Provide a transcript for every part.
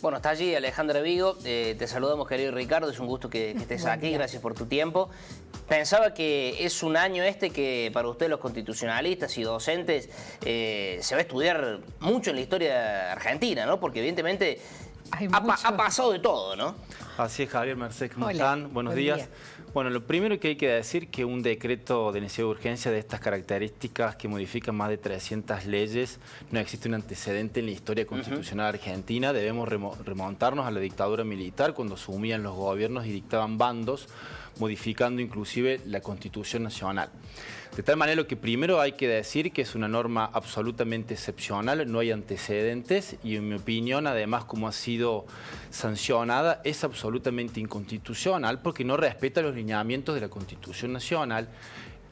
Bueno, está allí Alejandra Vigo, te saludamos querido Ricardo, es un gusto que estés aquí, gracias por tu tiempo. Pensaba que es un año que para ustedes los constitucionalistas y docentes se va a estudiar mucho en la historia argentina, ¿no? Porque evidentemente ha pasado de todo, ¿no? Así es, Javier, Mercedes, ¿cómo están? Buenos días. Bueno, lo primero que hay que decir que un decreto de necesidad de urgencia de estas características que modifica más de 300 leyes, no existe un antecedente en la historia constitucional argentina. Debemos remontarnos a la dictadura militar cuando sumían los gobiernos y dictaban bandos, modificando inclusive la Constitución Nacional. De tal manera, lo que primero hay que decir que es una norma absolutamente excepcional, no hay antecedentes y en mi opinión, además, como ha sido sancionada, es absolutamente inconstitucional porque no respeta los lineamientos de la Constitución Nacional.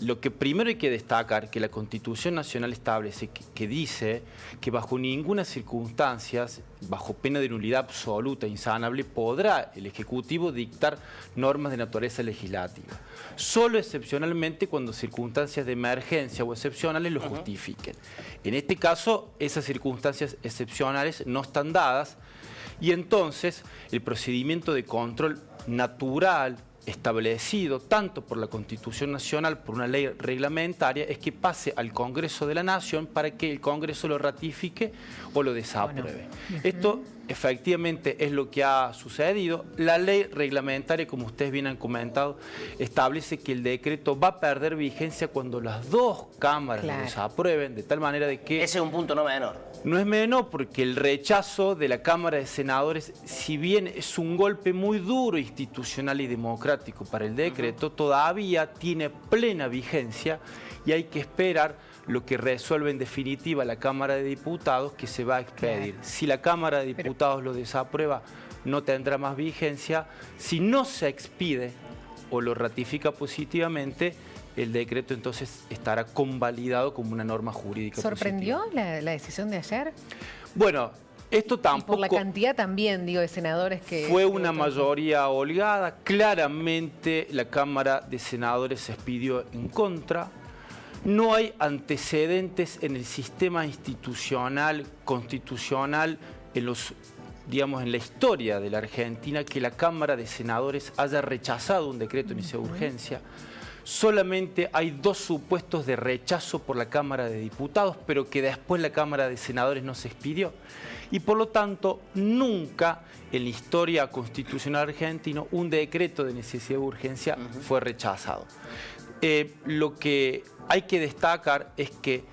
Lo que primero hay que destacar que la Constitución Nacional establece que dice que bajo ninguna circunstancia, bajo pena de nulidad absoluta e insanable, podrá el Ejecutivo dictar normas de naturaleza legislativa. Solo excepcionalmente cuando circunstancias de emergencia o excepcionales lo justifiquen. En este caso, esas circunstancias excepcionales no están dadas y entonces el procedimiento de control natural establecido tanto por la Constitución Nacional, por una ley reglamentaria, es que pase al Congreso de la Nación para que el Congreso lo ratifique o lo desapruebe. Esto efectivamente es lo que ha sucedido. La ley reglamentaria, como ustedes bien han comentado, establece que el decreto va a perder vigencia cuando las dos cámaras lo desaprueben, de tal manera de que... Ese es un punto no menor. No es menor porque el rechazo de la Cámara de Senadores, si bien es un golpe muy duro institucional y democrático para el decreto, todavía tiene plena vigencia y hay que esperar lo que resuelve en definitiva la Cámara de Diputados, que se va a expedir. Si la Cámara de Diputados lo desaprueba, no tendrá más vigencia. Si no se expide o lo ratifica positivamente, el decreto entonces estará convalidado como una norma jurídica. ¿Sorprendió la decisión de ayer? Bueno, esto tampoco... Y por la cantidad también, digo, de senadores que... Fue una mayoría holgada. Claramente la Cámara de Senadores se expidió en contra. No hay antecedentes en el sistema institucional, constitucional, en la historia de la Argentina, que la Cámara de Senadores haya rechazado un decreto de necesidad de urgencia. Solamente hay dos supuestos de rechazo por la Cámara de Diputados, pero que después la Cámara de Senadores no se expidió. Y por lo tanto, nunca en la historia constitucional argentina un decreto de necesidad de urgencia fue rechazado. Lo que hay que destacar es que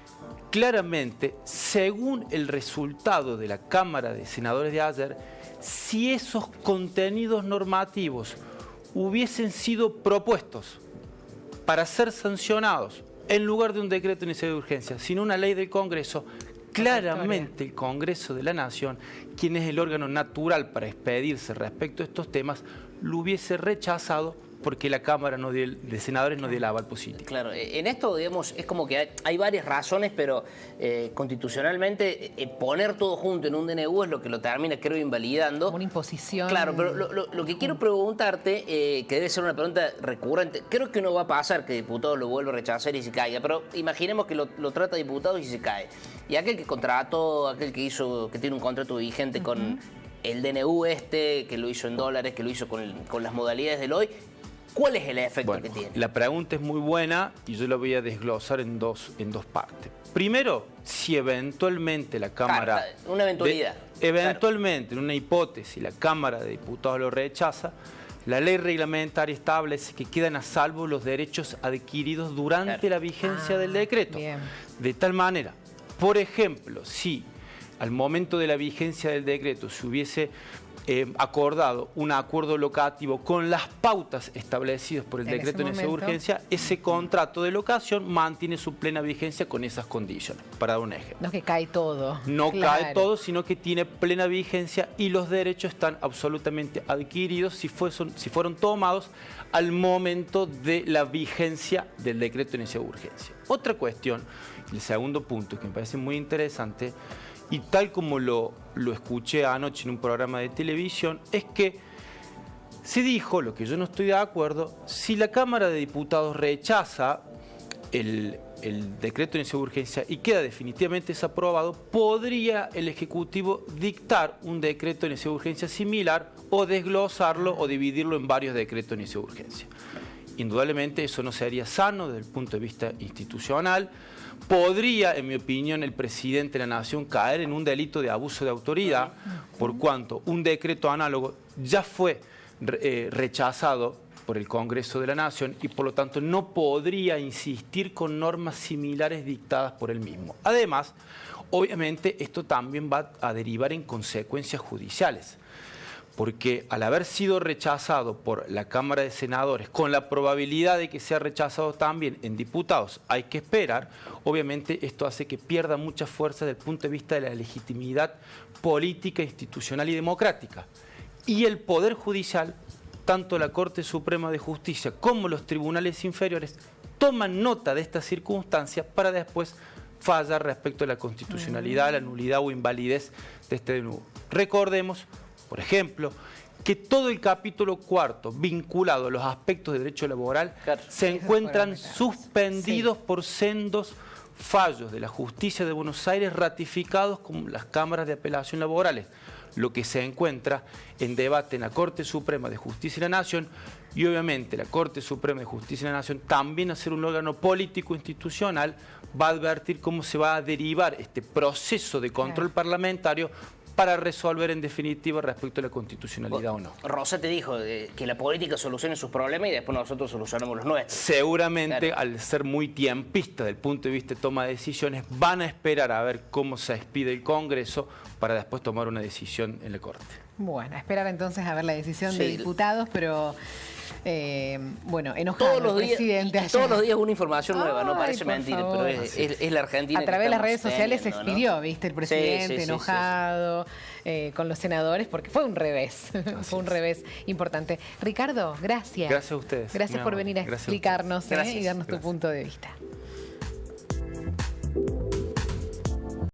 claramente, según el resultado de la Cámara de Senadores de ayer, si esos contenidos normativos hubiesen sido propuestos para ser sancionados en lugar de un decreto de necesidad de urgencia, sino una ley del Congreso, claramente el Congreso de la Nación, quien es el órgano natural para expedirse respecto a estos temas, lo hubiese rechazado porque la Cámara de Senadores no dio el aval positivo. Claro, en esto, digamos, es como que hay varias razones, pero constitucionalmente poner todo junto en un DNU es lo que lo termina, creo, invalidando. Como una imposición. Claro, pero lo que quiero preguntarte, que debe ser una pregunta recurrente, creo que no va a pasar que diputado lo vuelva a rechazar y se caiga, pero imaginemos que lo trata diputado y se cae. Y aquel que contrató, aquel que tiene un contrato vigente con el DNU que lo hizo en dólares, que lo hizo con las modalidades del hoy, ¿cuál es el efecto que tiene? La pregunta es muy buena y yo la voy a desglosar en dos partes. Primero, si eventualmente la Cámara... una eventualidad. Eventualmente, en una hipótesis, la Cámara de Diputados lo rechaza, la ley reglamentaria establece que quedan a salvo los derechos adquiridos durante la vigencia del decreto. Bien. De tal manera, por ejemplo, si al momento de la vigencia del decreto se hubiese acordado un acuerdo locativo con las pautas establecidas por el decreto de necesidad de urgencia, ese contrato de locación mantiene su plena vigencia con esas condiciones, para dar un ejemplo. No es que cae todo. No cae todo, sino que tiene plena vigencia y los derechos están absolutamente adquiridos si fueron tomados al momento de la vigencia del decreto de necesidad de urgencia. Otra cuestión, el segundo punto que me parece muy interesante, y tal como lo escuché anoche en un programa de televisión, es que se dijo, lo que yo no estoy de acuerdo, si la Cámara de Diputados rechaza el decreto de necesidad de urgencia y queda definitivamente desaprobado, podría el Ejecutivo dictar un decreto de necesidad de urgencia similar o desglosarlo o dividirlo en varios decretos de necesidad de urgencia. Indudablemente eso no sería sano desde el punto de vista institucional. Podría, en mi opinión, el presidente de la Nación caer en un delito de abuso de autoridad, por cuanto un decreto análogo ya fue rechazado por el Congreso de la Nación y por lo tanto no podría insistir con normas similares dictadas por él mismo. Además, obviamente esto también va a derivar en consecuencias judiciales, porque al haber sido rechazado por la Cámara de Senadores, con la probabilidad de que sea rechazado también en diputados, hay que esperar, obviamente esto hace que pierda mucha fuerza desde el punto de vista de la legitimidad política, institucional y democrática. Y el Poder Judicial, tanto la Corte Suprema de Justicia como los tribunales inferiores, toman nota de esta circunstancia para después fallar respecto a la constitucionalidad, la nulidad o invalidez de este DNU. Recordemos, por ejemplo, que todo el capítulo cuarto vinculado a los aspectos de derecho laboral se encuentran suspendidos por sendos fallos de la Justicia de Buenos Aires ratificados con las cámaras de apelación laborales, lo que se encuentra en debate en la Corte Suprema de Justicia de la Nación y obviamente la Corte Suprema de Justicia de la Nación, también a ser un órgano político institucional, va a advertir cómo se va a derivar este proceso de control parlamentario para resolver en definitiva respecto a la constitucionalidad o no. Rosa te dijo que la política solucione sus problemas y después nosotros solucionamos los nuestros. Seguramente, al ser muy tiempistas desde el punto de vista de toma de decisiones, van a esperar a ver cómo se expide el Congreso para después tomar una decisión en la Corte. Bueno, esperar entonces a ver la decisión de diputados, pero... bueno, enojado todos los el presidente días, todos los días una información nueva, no parece mentira, favor. pero es la Argentina. A través de las redes sociales se teniendo, expidió, ¿no? ¿viste? El presidente enojado con los senadores, porque fue un revés, fue un revés importante. Ricardo, gracias. Gracias a ustedes. Gracias por venir a explicarnos y darnos tu punto de vista.